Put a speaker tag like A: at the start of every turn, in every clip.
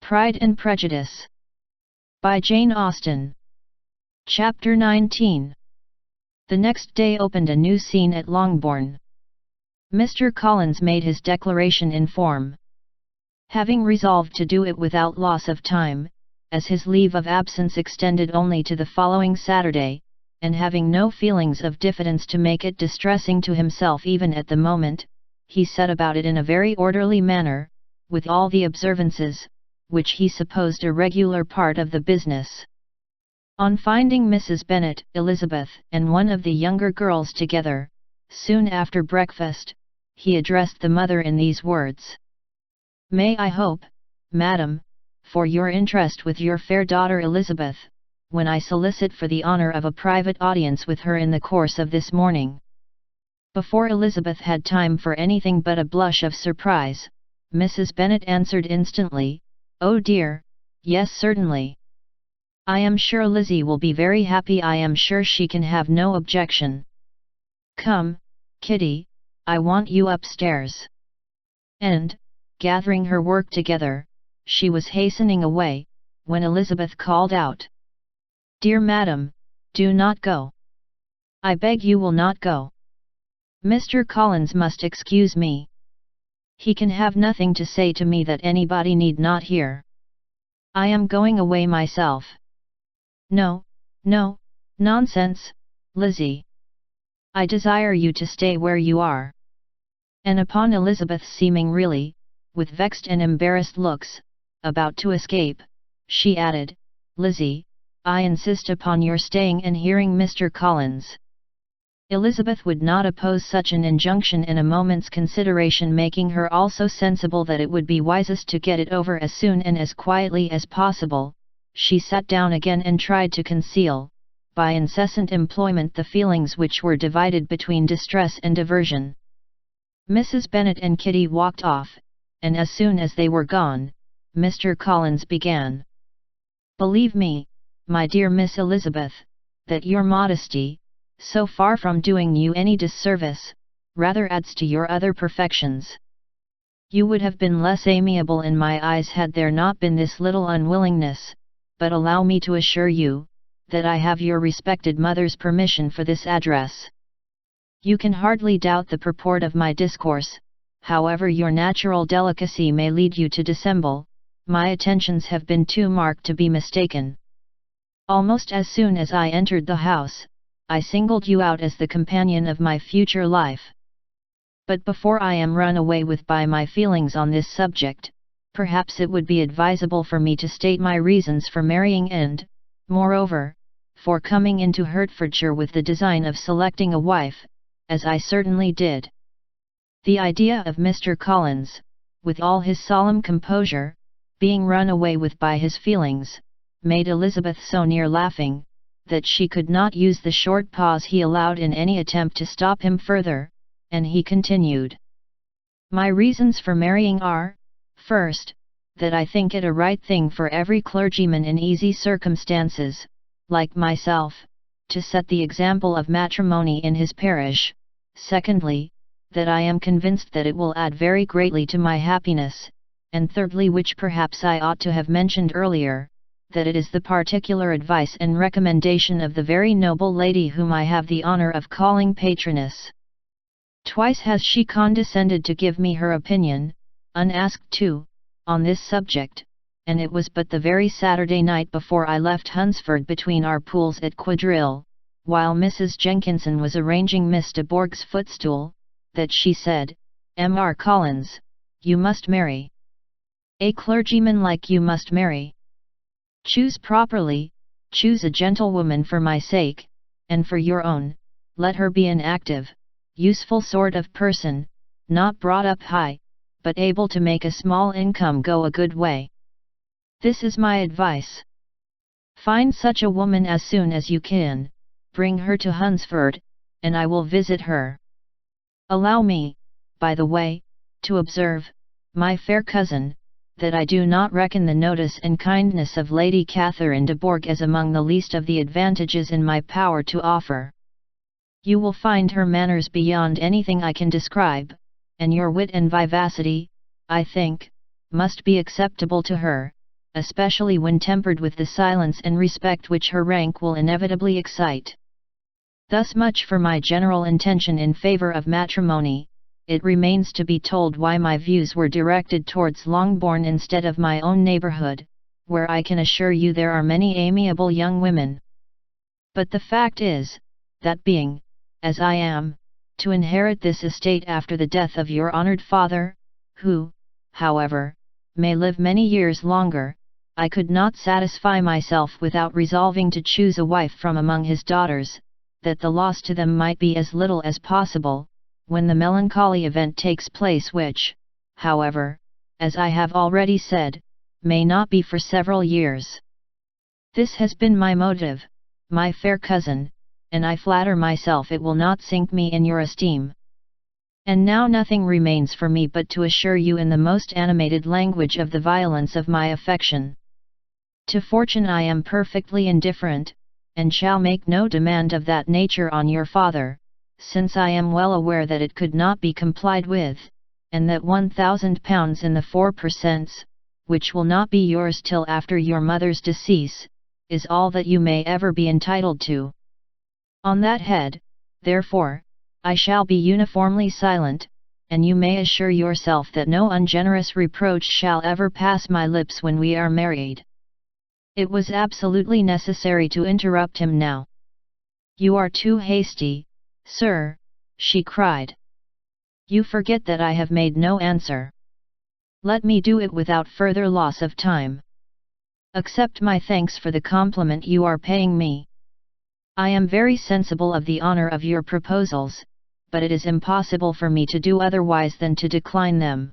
A: Pride and Prejudice by Jane Austen. Chapter 19. The next day opened a new scene at Longbourn. Mr. Collins made his declaration in form. Having resolved to do it without loss of time, as his leave of absence extended only to the following Saturday, and having no feelings of diffidence to make it distressing to himself even at the moment, he set about it in a very orderly manner, with all the observances, which he supposed a regular part of the business. On finding Mrs. Bennet, Elizabeth, and one of the younger girls together, soon after breakfast, he addressed the mother in these words: "May I hope, madam, for your interest with your fair daughter Elizabeth, when I solicit for the honour of a private audience with her in the course of this morning." Before Elizabeth had time for anything but a blush of surprise, Mrs. Bennet answered instantly, "Oh dear, yes, certainly. I am sure Lizzie will be very happy. I am sure she can have no objection. Come, Kitty, I want you upstairs." And, gathering her work together, she was hastening away, when Elizabeth called out, "Dear madam, do not go. I beg you will not go. Mr. Collins must excuse me. He can have nothing to say to me that anybody need not hear. I am going away myself." "No, no, nonsense, Lizzie. I desire you to stay where you are." And upon Elizabeth seeming really, with vexed and embarrassed looks, about to escape, she added, "Lizzie, I insist upon your staying and hearing Mr. Collins." Elizabeth would not oppose such an injunction in a moment's consideration, making her also sensible that it would be wisest to get it over as soon and as quietly as possible. She sat down again and tried to conceal, by incessant employment, the feelings which were divided between distress and aversion. Mrs. Bennet and Kitty walked off, and as soon as they were gone, Mr. Collins began: "Believe me, my dear Miss Elizabeth, that your modesty, so far from doing you any disservice, rather adds to your other perfections. You would have been less amiable in my eyes had there not been this little unwillingness, but allow me to assure you, that I have your respected mother's permission for this address. You can hardly doubt the purport of my discourse, however your natural delicacy may lead you to dissemble. My attentions have been too marked to be mistaken. Almost as soon as I entered the house, I singled you out as the companion of my future life. But before I am run away with by my feelings on this subject, perhaps it would be advisable for me to state my reasons for marrying and, moreover, for coming into Hertfordshire with the design of selecting a wife, as I certainly did." The idea of Mr. Collins, with all his solemn composure, being run away with by his feelings, made Elizabeth so near laughing, that she could not use the short pause he allowed in any attempt to stop him further, and he continued: "My reasons for marrying are, first, that I think it a right thing for every clergyman in easy circumstances, like myself, to set the example of matrimony in his parish; secondly, that I am convinced that it will add very greatly to my happiness; and thirdly, which perhaps I ought to have mentioned earlier, that it is the particular advice and recommendation of the very noble lady whom I have the honour of calling patroness. Twice has she condescended to give me her opinion, unasked too, on this subject, and it was but the very Saturday night before I left Hunsford between our pools at quadrille, while Mrs. Jenkinson was arranging Miss de Bourgh's footstool, that she said, 'M.R. Collins, you must marry. A clergyman like you must marry. Choose properly, choose a gentlewoman for my sake, and for your own. Let her be an active, useful sort of person, not brought up high, but able to make a small income go a good way. This is my advice. Find such a woman as soon as you can, bring her to Hunsford, and I will visit her. Allow me, by the way, to observe, my fair cousin, that I do not reckon the notice and kindness of Lady Catherine de Bourgh as among the least of the advantages in my power to offer. You will find her manners beyond anything I can describe, and your wit and vivacity, I think, must be acceptable to her, especially when tempered with the silence and respect which her rank will inevitably excite. Thus much for my general intention in favor of matrimony. It remains to be told why my views were directed towards Longbourn instead of my own neighborhood, where I can assure you there are many amiable young women. But the fact is, that being, as I am, to inherit this estate after the death of your honored father, who, however, may live many years longer, I could not satisfy myself without resolving to choose a wife from among his daughters, that the loss to them might be as little as possible, when the melancholy event takes place which, however, as I have already said, may not be for several years. This has been my motive, my fair cousin, and I flatter myself it will not sink me in your esteem. And now nothing remains for me but to assure you in the most animated language of the violence of my affection. To fortune I am perfectly indifferent, and shall make no demand of that nature on your father, since I am well aware that it could not be complied with, and that £1,000 in the 4%, which will not be yours till after your mother's decease, is all that you may ever be entitled to. On that head, therefore, I shall be uniformly silent, and you may assure yourself that no ungenerous reproach shall ever pass my lips when we are married. It was absolutely necessary to interrupt him now. You are too hasty, sir, she cried. You forget that I have made no answer. Let me do it without further loss of time. Accept my thanks for the compliment you are paying me. I am very sensible of the honor of your proposals, but it is impossible for me to do otherwise than to decline them.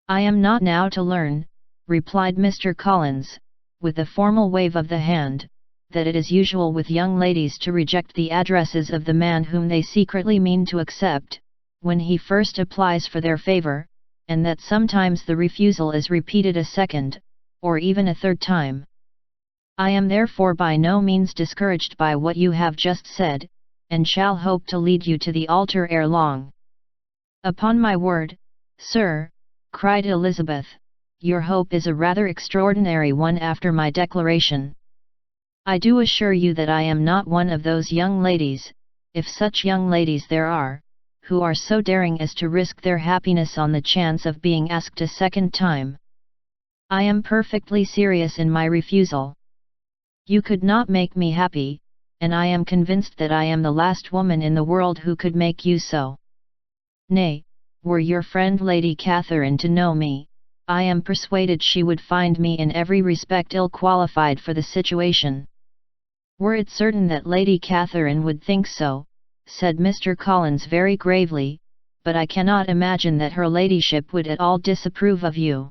A: I am not now to learn, replied Mr. Collins, with a formal wave of the hand, that it is usual with young ladies to reject the addresses of the man whom they secretly mean to accept, when he first applies for their favor, and that sometimes the refusal is repeated a second, or even a third time. I am therefore by no means discouraged by what you have just said, and shall hope to lead you to the altar ere long. Upon my word, sir, cried Elizabeth, your hope is a rather extraordinary one after my declaration. I do assure you that I am not one of those young ladies, if such young ladies there are, who are so daring as to risk their happiness on the chance of being asked a second time. I am perfectly serious in my refusal. You could not make me happy, and I am convinced that I am the last woman in the world who could make you so. Nay, were your friend Lady Catherine to know me, I am persuaded she would find me in every respect ill qualified for the situation. Were it certain that Lady Catherine would think so, said Mr. Collins very gravely, but I cannot imagine that her ladyship would at all disapprove of you.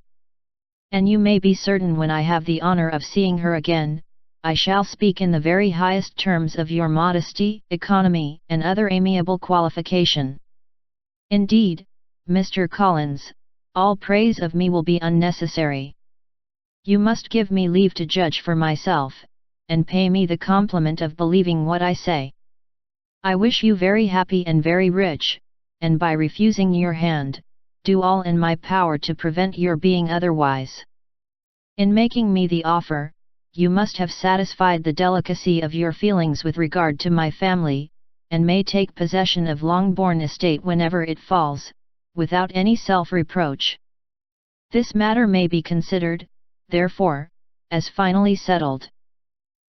A: And you may be certain when I have the honor of seeing her again, I shall speak in the very highest terms of your modesty, economy, and other amiable qualification. Indeed, Mr. Collins, all praise of me will be unnecessary. You must give me leave to judge for myself, and pay me the compliment of believing what I say. I wish you very happy and very rich, and by refusing your hand, do all in my power to prevent your being otherwise. In making me the offer, you must have satisfied the delicacy of your feelings with regard to my family, and may take possession of Longbourn estate whenever it falls, without any self-reproach. This matter may be considered, therefore, as finally settled.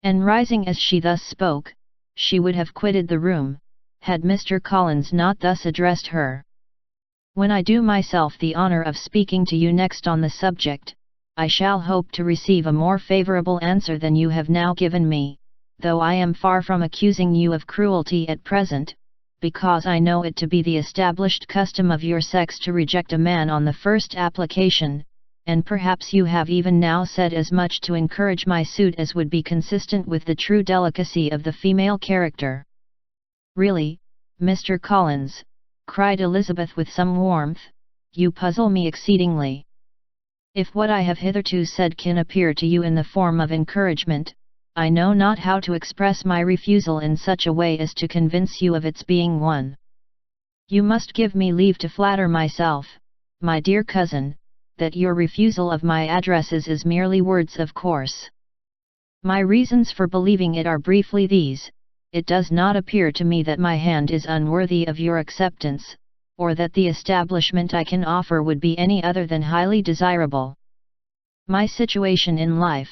A: And rising as she thus spoke, she would have quitted the room, had Mr. Collins not thus addressed her. When I do myself the honor of speaking to you next on the subject, I shall hope to receive a more favorable answer than you have now given me, though I am far from accusing you of cruelty at present, because I know it to be the established custom of your sex to reject a man on the first application, and perhaps you have even now said as much to encourage my suit as would be consistent with the true delicacy of the female character. Really, Mr. Collins, cried Elizabeth with some warmth, you puzzle me exceedingly. If what I have hitherto said can appear to you in the form of encouragement, I know not how to express my refusal in such a way as to convince you of its being one. You must give me leave to flatter myself, my dear cousin, that your refusal of my addresses is merely words of course. My reasons for believing it are briefly these: it does not appear to me that my hand is unworthy of your acceptance, or that the establishment I can offer would be any other than highly desirable. My situation in life,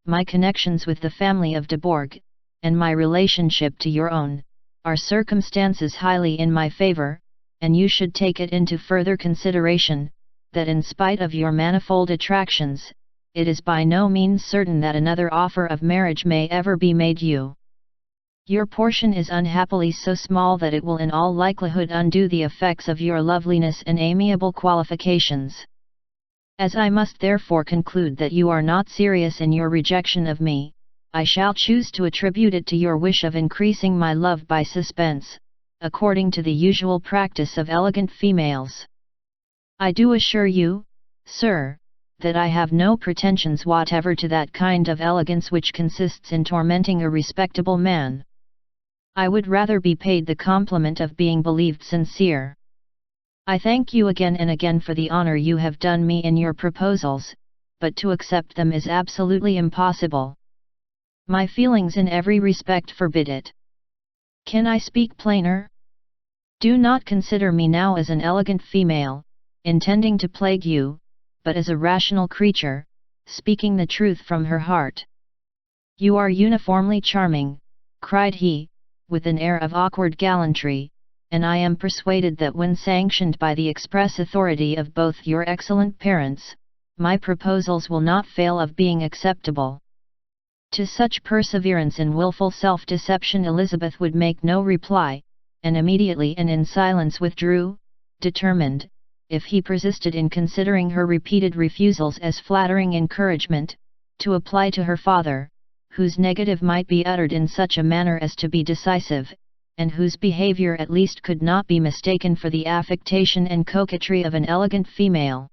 A: my connections with the family of de Bourgh, and my relationship to your own, are circumstances highly in my favor, and you should take it into further consideration, that in spite of your manifold attractions, it is by no means certain that another offer of marriage may ever be made you. Your portion is unhappily so small that it will in all likelihood undo the effects of your loveliness and amiable qualifications. As I must therefore conclude that you are not serious in your rejection of me, I shall choose to attribute it to your wish of increasing my love by suspense, according to the usual practice of elegant females. I do assure you, sir, that I have no pretensions whatever to that kind of elegance which consists in tormenting a respectable man. I would rather be paid the compliment of being believed sincere. I thank you again and again for the honor you have done me in your proposals, but to accept them is absolutely impossible. My feelings in every respect forbid it. Can I speak plainer? Do not consider me now as an elegant female, intending to plague you, but as a rational creature, speaking the truth from her heart. You are uniformly charming, cried he, with an air of awkward gallantry, and I am persuaded that when sanctioned by the express authority of both your excellent parents, my proposals will not fail of being acceptable. To such perseverance in wilful self-deception Elizabeth would make no reply, and immediately and in silence withdrew, determined, if he persisted in considering her repeated refusals as flattering encouragement, to apply to her father, whose negative might be uttered in such a manner as to be decisive, and whose behavior at least could not be mistaken for the affectation and coquetry of an elegant female.